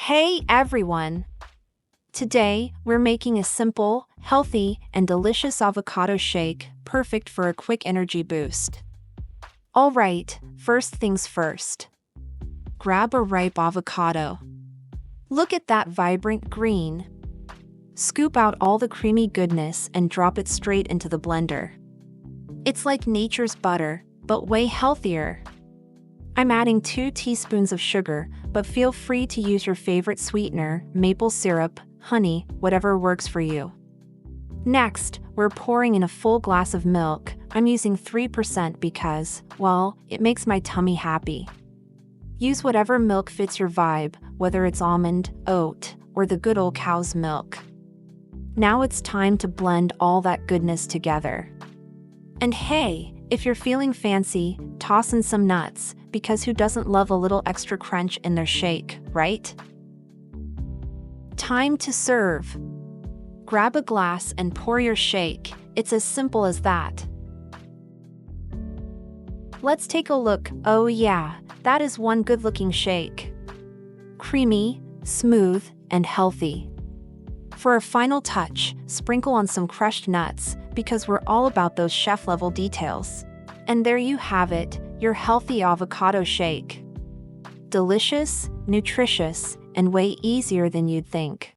Hey everyone! Today, we're making a simple, healthy, and delicious avocado shake, perfect for a quick energy boost. Alright, first things first. Grab a ripe avocado. Look at that vibrant green. Scoop out all the creamy goodness and drop it straight into the blender. It's like nature's butter, but way healthier. I'm adding 2 teaspoons of sugar, but feel free to use your favorite sweetener, maple syrup, honey, whatever works for you. Next, we're pouring in a full glass of milk. I'm using 3% because, well, it makes my tummy happy. Use whatever milk fits your vibe, whether it's almond, oat, or the good old cow's milk. Now it's time to blend all that goodness together. And hey, if you're feeling fancy, toss in some nuts, because who doesn't love a little extra crunch in their shake, right? Time to serve. Grab a glass and pour your shake. It's as simple as that. Let's take a look. Oh yeah, that is one good-looking shake. Creamy, smooth, and healthy. For a final touch, sprinkle on some crushed nuts, because we're all about those chef-level details. And there you have it, your healthy avocado shake. Delicious, nutritious, and way easier than you'd think.